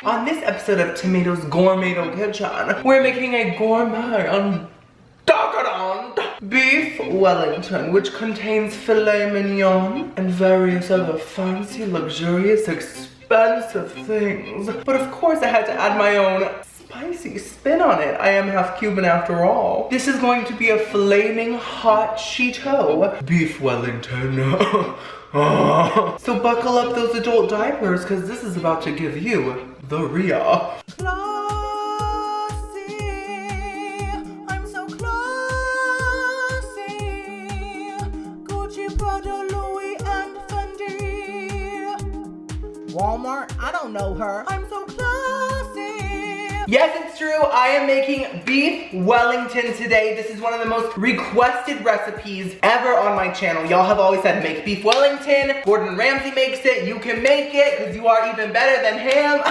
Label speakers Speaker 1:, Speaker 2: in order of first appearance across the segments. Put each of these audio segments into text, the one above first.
Speaker 1: On this episode of Tomatoes Gourmet Kitchen, we're making a gourmet beef Wellington, which contains filet mignon and various other fancy, luxurious, expensive things. But of course I had to add my own spicy spin on it. I am half Cuban after all. This is going to be a flaming hot Cheeto beef Wellington. So buckle up those adult diapers, because this is about to give you the Rhea.
Speaker 2: Walmart, I don't know her. I'm so classy.
Speaker 1: Yes, it's true. I am making beef Wellington today. This is one of the most requested recipes ever on my channel. Y'all have always said make beef Wellington. Gordon Ramsay makes it. You can make it because you are even better than him.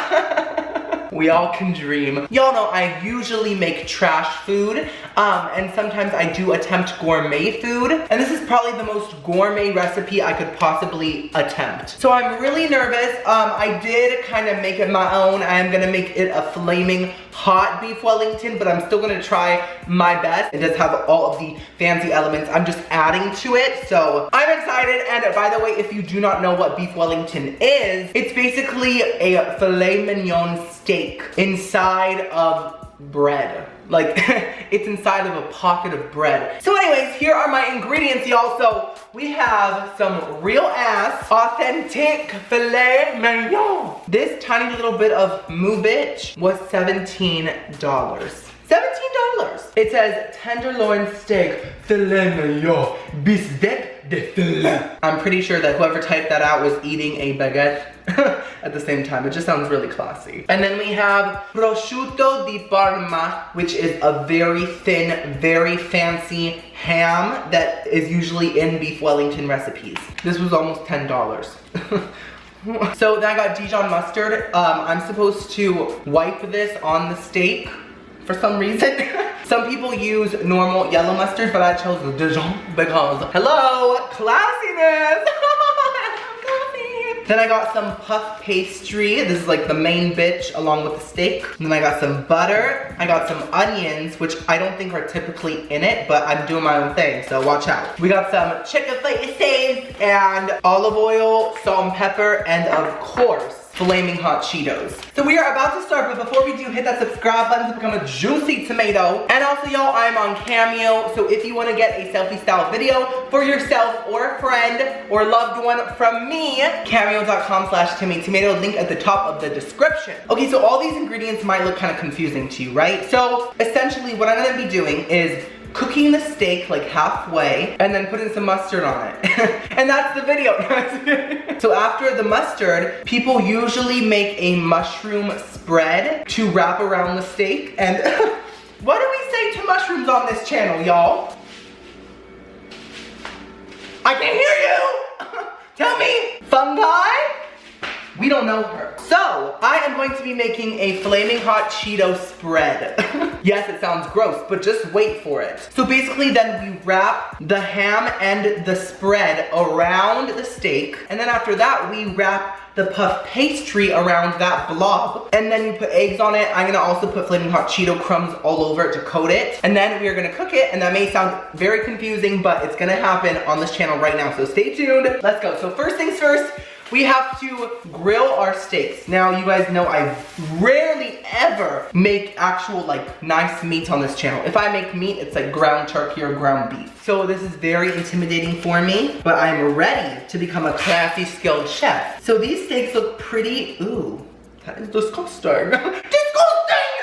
Speaker 1: We all can dream. Y'all know I usually make trash food, and sometimes I do attempt gourmet food, and this is probably the most gourmet recipe I could possibly attempt. So I'm really nervous. I did kind of make it my own. I am gonna make it a flaming hot beef Wellington, but I'm still gonna try my best. It does have all of the fancy elements. I'm just adding to it, so I'm excited. And by the way, if you do not know what beef Wellington is, it's basically a filet mignon steak inside of bread. Like, it's inside of a pocket of bread. So anyways, here are my ingredients, y'all. So we have some real ass, authentic filet mignon. This tiny little bit of moo bitch was $17. $17. It says tenderloin steak, filet mignon, bistec de filet. I'm pretty sure that whoever typed that out was eating a baguette at the same time. It just sounds really classy. And then we have prosciutto di Parma, which is a very thin, very fancy ham that is usually in beef Wellington recipes. This was almost $10. So then I got Dijon mustard. I'm supposed to wipe this on the steak for some reason. Some people use normal yellow mustard, but I chose the Dijon because, hello, classiness. Then I got some puff pastry. This is like the main bitch along with the steak. And then I got some butter. I got some onions, which I don't think are typically in it, but I'm doing my own thing, so watch out. We got some chicken fillets and olive oil, salt and pepper, and of course, flaming hot Cheetos. So we are about to start, but before we do, hit that subscribe button to become a juicy tomato. And also, y'all, I'm on Cameo, so if you want to get a selfie style video for yourself or a friend or loved one from me, cameo.com/TimmyTomato, link at the top of the description. Okay, so all these ingredients might look kind of confusing to you, right? So essentially what I'm gonna be doing is cooking the steak like halfway and then putting some mustard on it. And that's the video. So after the mustard, people usually make a mushroom spread to wrap around the steak. And what do we say to mushrooms on this channel, y'all? I can't hear you. Tell me. Fungi? We don't know her. So, I am going to be making a flaming hot Cheeto spread. Yes, it sounds gross, but just wait for it. So basically then we wrap the ham and the spread around the steak. And then after that, we wrap the puff pastry around that blob. And then you put eggs on it. I'm gonna also put flaming hot Cheeto crumbs all over it to coat it. And then we are gonna cook it, and that may sound very confusing, but it's gonna happen on this channel right now, so stay tuned. Let's go. So first things first, we have to grill our steaks. Now, you guys know I rarely ever make actual like nice meat on this channel. If I make meat, it's like ground turkey or ground beef. So this is very intimidating for me, but I'm ready to become a classy, skilled chef. So these steaks look pretty, ooh, that is disgusting. Disgusting!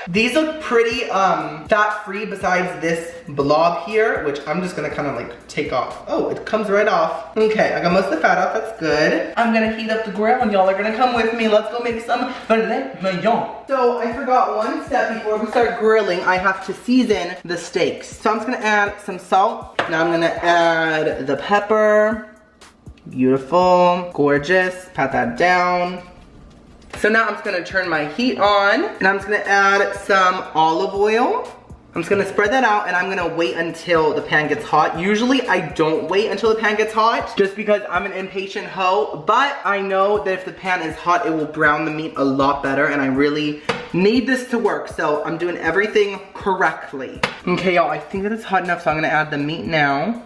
Speaker 1: These look pretty fat-free besides this blob here, which I'm just gonna kind of like take off. Oh, it comes right off. Okay, I got most of the fat off, that's good. I'm gonna heat up the grill and y'all are gonna come with me. Let's go make some filet mignon. So I forgot one step before we start grilling. I have to season the steaks. So I'm just gonna add some salt. Now I'm gonna add the pepper. Beautiful, gorgeous, pat that down. So now I'm just gonna turn my heat on and I'm just gonna add some olive oil. I'm just gonna spread that out and I'm gonna wait until the pan gets hot. Usually I don't wait until the pan gets hot just because I'm an impatient hoe, but I know that if the pan is hot, it will brown the meat a lot better and I really need this to work. So I'm doing everything correctly. Okay, y'all, I think that it's hot enough, so I'm gonna add the meat now.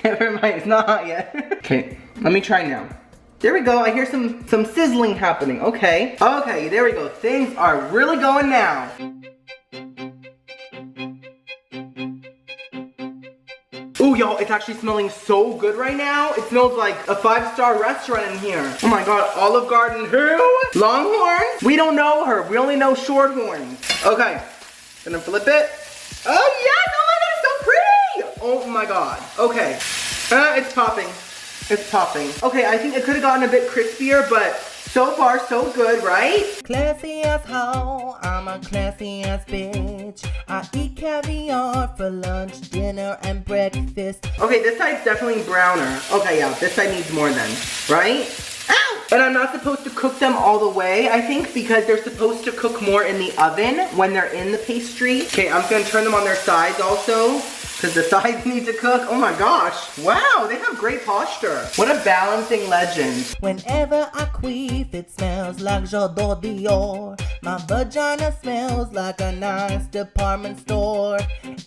Speaker 1: Never mind, it's not hot yet. Okay, let me try now. There we go, I hear some sizzling happening. Okay, there we go. Things are really going now. Ooh, y'all, it's actually smelling so good right now. It smells like a 5-star restaurant in here. Oh my God, Olive Garden who? Longhorns? We don't know her, we only know Shorthorns. Okay, gonna flip it. Oh yes, oh my God, it's so pretty! Oh my God, okay. It's popping. It's popping. Okay, I think it could have gotten a bit crispier, but so far so good, right?
Speaker 2: Classy as hoe, I'm a classy ass bitch. I eat caviar for lunch, dinner, and breakfast.
Speaker 1: Okay, this side's definitely browner. Okay, yeah, this side needs more then, right? Ow! And I'm not supposed to cook them all the way, I think, because they're supposed to cook more in the oven when they're in the pastry. Okay, I'm gonna turn them on their sides also, because the sides need to cook. Oh my gosh. Wow, they have great posture. What a balancing legend.
Speaker 2: Whenever I queef, it smells like J'adore Dior. My vagina smells like a nice department store.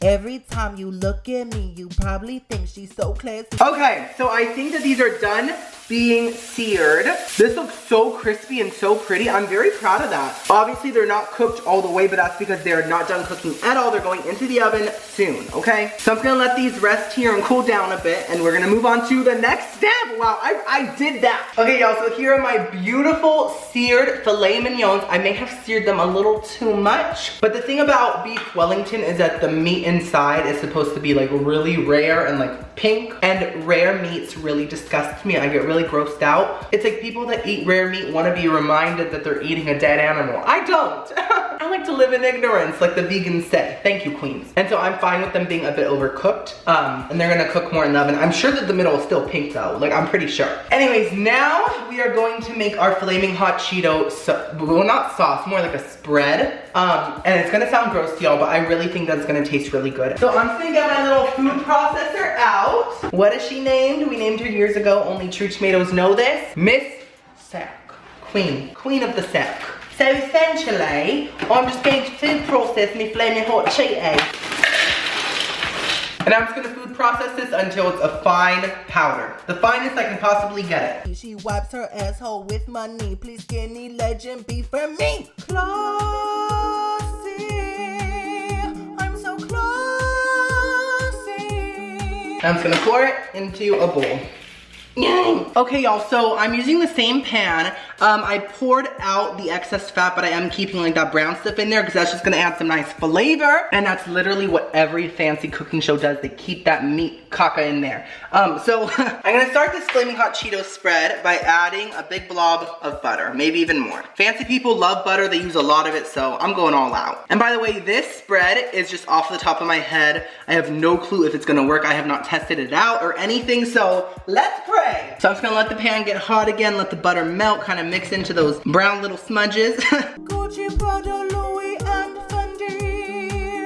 Speaker 2: Every time you look at me, you probably think she's so classy.
Speaker 1: Okay, so I think that these are done being seared. This looks so crispy and so pretty. I'm very proud of that. Obviously, they're not cooked all the way, but that's because they're not done cooking at all. They're going into the oven soon, okay? So I'm just gonna let these rest here and cool down a bit, and we're gonna move on to the next step. Wow, I did that. Okay, y'all, so here are my beautiful seared filet mignons. I may have seared them a little too much, but the thing about beef Wellington is that the meat inside is supposed to be like really rare and like pink, and rare meats really disgust me. I get really grossed out. It's like people that eat rare meat want to be reminded that they're eating a dead animal. I don't. I like to live in ignorance, like the vegans say. Thank you, queens. And so I'm fine with them being a bit overcooked, and they're gonna cook more in the oven. I'm sure that the middle is still pink though, like I'm pretty sure. Anyways, now we are going to make our flaming hot Cheeto, well, not sauce, more like a spread. And it's gonna sound gross to y'all, but I really think that's gonna taste really good. So I'm just gonna get my little food processor out. What is she named? We named her years ago, only true tomatoes know this. Miss Sack, queen of the sack. So essentially, I'm just going to food process my flaming hot Cheeto. And I'm just gonna food process this until it's a fine powder. The finest I can possibly get it.
Speaker 2: She wipes her asshole with money. Please skinny legend be for me. Classy. I'm so classy.
Speaker 1: I'm just gonna pour it into a bowl. Yay. Okay, y'all, so I'm using the same pan. I poured out the excess fat, but I am keeping like that brown stuff in there because that's just gonna add some nice flavor. And that's literally what every fancy cooking show does. They keep that meat caca in there. So I'm gonna start this flaming hot Cheeto spread by adding a big blob of butter, maybe even more. Fancy people love butter, they use a lot of it, so I'm going all out. And by the way, this spread is just off the top of my head. I have no clue if it's gonna work. I have not tested it out or anything, so let's pray. So I'm just gonna let the pan get hot again, let the butter melt, kind of mix into those brown little smudges.
Speaker 2: Gucci, Prada, Louis, and Fendi.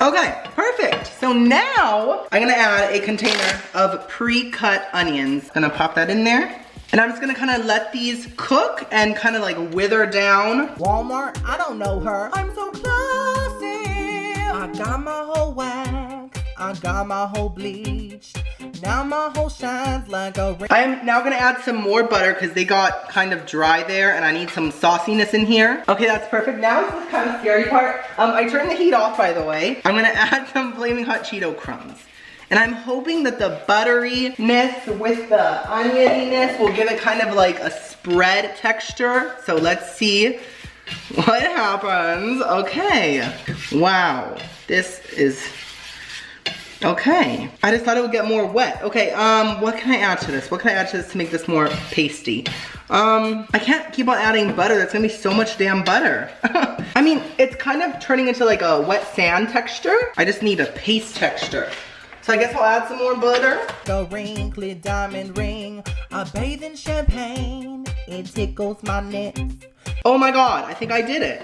Speaker 1: Okay, perfect. So now I'm gonna add a container of pre-cut onions. Gonna pop that in there. And I'm just gonna kind of let these cook and kind of like wither down.
Speaker 2: Walmart, I don't know her. I'm so classy. I got my whole wax. I got my whole bleached. Now my whole shines like a ring.
Speaker 1: I am now gonna add some more butter because they got kind of dry there and I need some sauciness in here. Okay, that's perfect. Now is the kind of scary part. I turned the heat off, by the way. I'm gonna add some flaming hot Cheeto crumbs. And I'm hoping that the butteriness with the onioniness will give it kind of like a spread texture. So let's see what happens. Okay, wow, this is okay. I just thought it would get more wet. Okay, what can I add to this? What can I add to this to make this more pasty? I can't keep on adding butter. That's gonna be so much damn butter. I mean, it's kind of turning into like a wet sand texture. I just need a paste texture. So I guess I'll add some more butter.
Speaker 2: The wrinkly diamond ring. I bathe in champagne. It tickles my nips.
Speaker 1: Oh my God, I think I did it.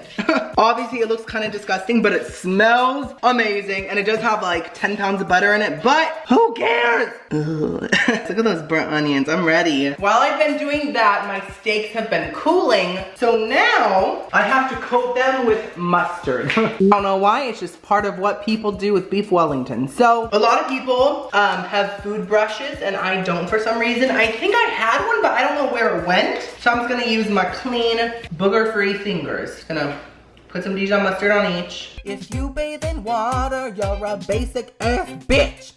Speaker 1: Obviously it looks kind of disgusting, but it smells amazing. And it does have like 10 pounds of butter in it, but who cares? Look at those burnt onions, I'm ready. While I've been doing that, my steaks have been cooling. So now I have to coat them with mustard. I don't know why, it's just part of what people do with beef Wellington. So a lot of people have food brushes and I don't for some reason. I think I had one, but I don't know where it went. So I'm just gonna use my clean, booger-free fingers. Gonna put some Dijon mustard on each.
Speaker 2: If you bathe in water, you're a basic ass bitch.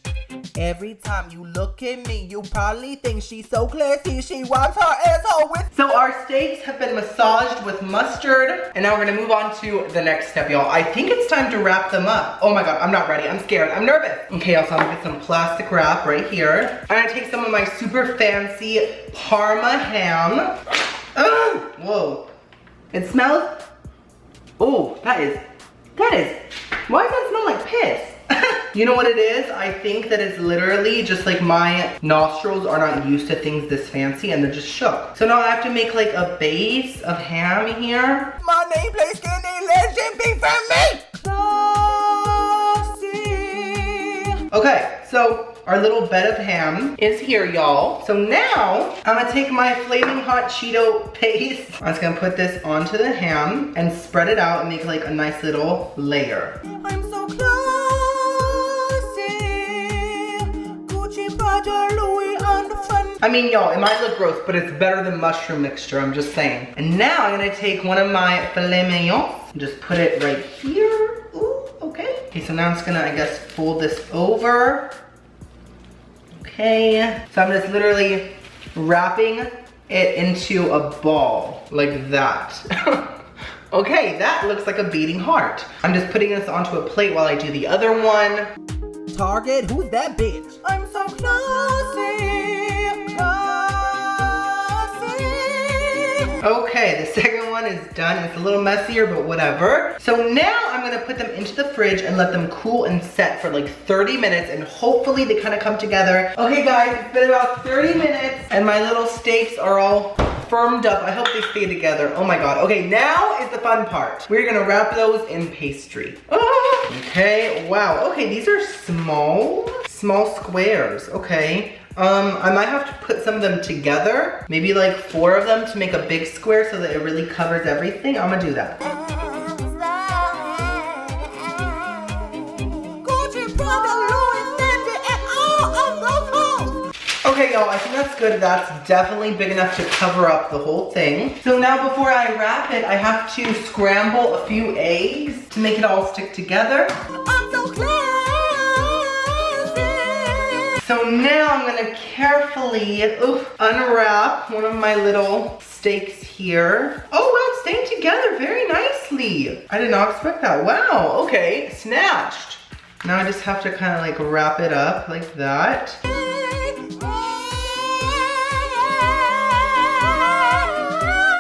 Speaker 2: Every time you look at me, you probably think she's so classy, she wipes her asshole with.
Speaker 1: So our steaks have been massaged with mustard, and now we're gonna move on to the next step, y'all. I think it's time to wrap them up. Oh my God, I'm not ready, I'm scared, I'm nervous. Okay, y'all, so I'm gonna get some plastic wrap right here. I'm gonna take some of my super fancy Parma ham. Whoa. It smells, oh, that is, why does that smell like piss? You know what it is? I think that it's literally just like my nostrils are not used to things this fancy and they're just shook. So now I have to make like a base of ham here.
Speaker 2: My name, place, skinny, legend, be for me. Classy.
Speaker 1: Okay, so our little bed of ham is here, y'all. So now I'm gonna take my flaming hot Cheeto paste. I'm just gonna put this onto the ham and spread it out and make like a nice little layer.
Speaker 2: I'm so classy. Gucci, Prada, Louis, and Fun.
Speaker 1: I mean, y'all, it might look gross, but it's better than mushroom mixture, I'm just saying. And now I'm gonna take one of my filet mignons and just put it right here. Ooh, okay. Okay, so now I'm just gonna, I guess, fold this over. Okay, so I'm just literally wrapping it into a ball, like that. Okay, that looks like a beating heart. I'm just putting this onto a plate while I do the other one.
Speaker 2: Target, who's that bitch? I'm so classy, classy.
Speaker 1: Okay, the second one is done. It's a little messier, but whatever. So now I'm gonna put them into the fridge and let them cool and set for like 30 minutes and hopefully they kind of come together. Okay guys, it's been about 30 minutes and my little steaks are all firmed up. I hope they stay together. Oh my God. Okay, now is the fun part. We're gonna wrap those in pastry. Ah, okay, wow. Okay, these are small squares. Okay. I might have to put some of them together. Maybe like 4 of them to make a big square so that it really covers everything. I'm gonna do that. Okay, y'all, I think that's good. That's definitely big enough to cover up the whole thing. So now before I wrap it, I have to scramble a few eggs to make it all stick together.
Speaker 2: I'm so classy.
Speaker 1: So now I'm gonna carefully unwrap one of my little steaks here. Oh wow, it's staying together very nicely. I did not expect that. Wow, okay, snatched. Now I just have to kind of like wrap it up like that.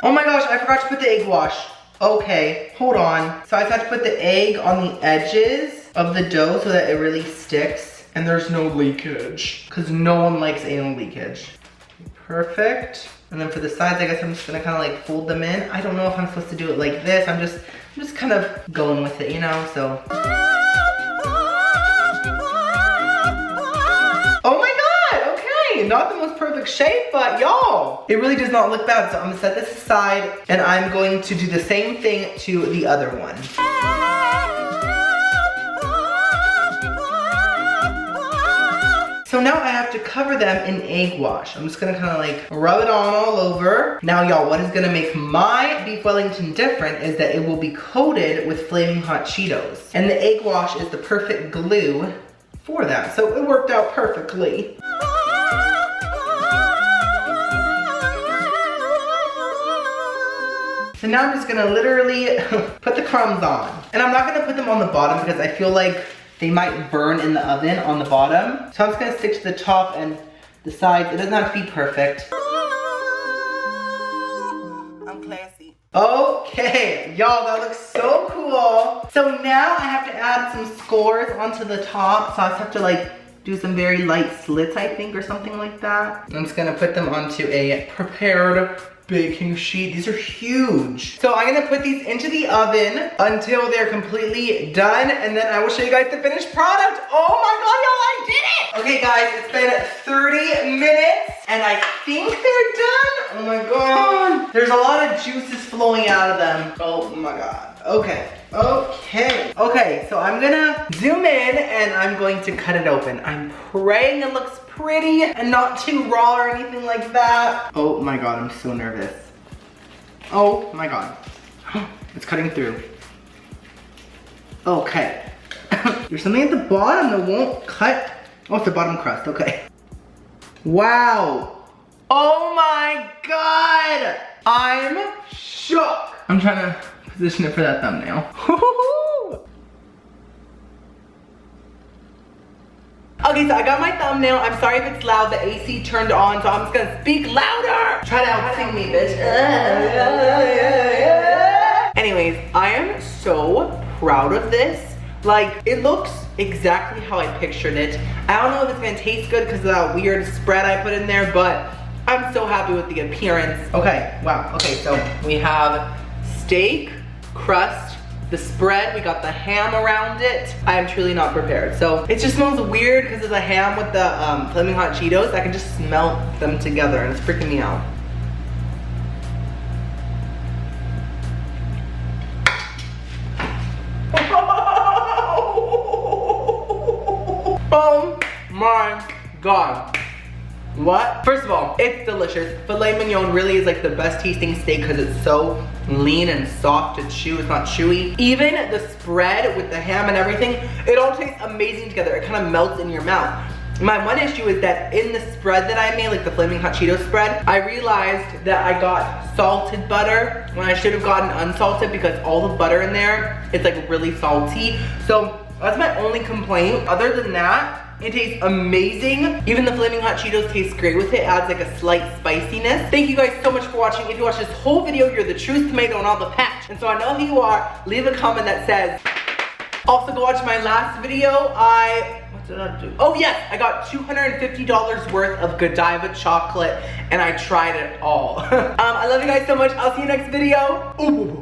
Speaker 1: Oh my gosh, I forgot to put the egg wash. Okay, hold on. So I just have to put the egg on the edges of the dough so that it really sticks and there's no leakage, because no one likes anal leakage. Perfect. And then for the sides, I guess I'm just gonna kind of like fold them in. I don't know if I'm supposed to do it like this. I'm just kind of going with it, you know, so. Oh my God, okay. Not the most perfect shape, but y'all, it really does not look bad. So I'm gonna set this aside and I'm going to do the same thing to the other one. So now I have to cover them in egg wash. I'm just gonna kind of like rub it on all over. Now y'all, what is gonna make my beef Wellington different is that it will be coated with flaming hot Cheetos. And the egg wash is the perfect glue for that. So it worked out perfectly. So now I'm just gonna literally put the crumbs on. And I'm not gonna put them on the bottom because I feel like they might burn in the oven on the bottom. So I'm just gonna stick to the top and the sides. It doesn't have to be perfect.
Speaker 2: I'm classy.
Speaker 1: Okay, y'all, that looks so cool. So now I have to add some scores onto the top. So I just have to like do some very light slits, I think, or something like that. I'm just gonna put them onto a prepared baking sheet. These are huge. So I'm gonna put these into the oven until they're completely done, and then I will show you guys the finished product. Oh my God, y'all, I did it! Okay guys, it's been 30 minutes, and I think they're done. Oh my God. There's a lot of juices flowing out of them. Oh my God. Okay. Okay, so I'm gonna zoom in and I'm going to cut it open. I'm praying it looks pretty and not too raw or anything like that. Oh my God, I'm so nervous. Oh my God. It's cutting through. Okay. There's something at the bottom that won't cut. Oh, it's the bottom crust, okay. Wow. Oh my God. I'm shook. I'm trying to position it for that thumbnail. Okay, so I got my thumbnail. I'm sorry if it's loud. The AC turned on, so I'm just gonna speak louder. Try to out-sing me, bitch. Anyways, I am so proud of this. Like, it looks exactly how I pictured it. I don't know if it's gonna taste good because of that weird spread I put in there, but I'm so happy with the appearance. Okay, wow. Okay, so we have steak, crust, the spread, we got the ham around it. I am truly not prepared. So it just smells weird because of the ham with the Flaming Hot Cheetos. I can just smell them together and it's freaking me out. Oh my God. What? First of all, it's delicious. Filet mignon really is like the best tasting steak because it's so lean and soft to chew. It's not chewy. Even the spread with the ham and everything, it all tastes amazing together. It kind of melts in your mouth. My one issue is that in the spread that I made, like the Flaming Hot Cheetos spread, I realized that I got salted butter when I should have gotten unsalted because all the butter in there, it's like really salty. So that's my only complaint. Other than that, it tastes amazing. Even the Flaming Hot Cheetos tastes great with it. Adds like a slight spiciness. Thank you guys so much for watching. If you watched this whole video, you're the truest tomato in all the patch. And so I know who you are. Leave a comment that says, also go watch my last video. What did I do? Oh yes, I got $250 worth of Godiva chocolate and I tried it all. I love you guys so much. I'll see you next video. Ooh.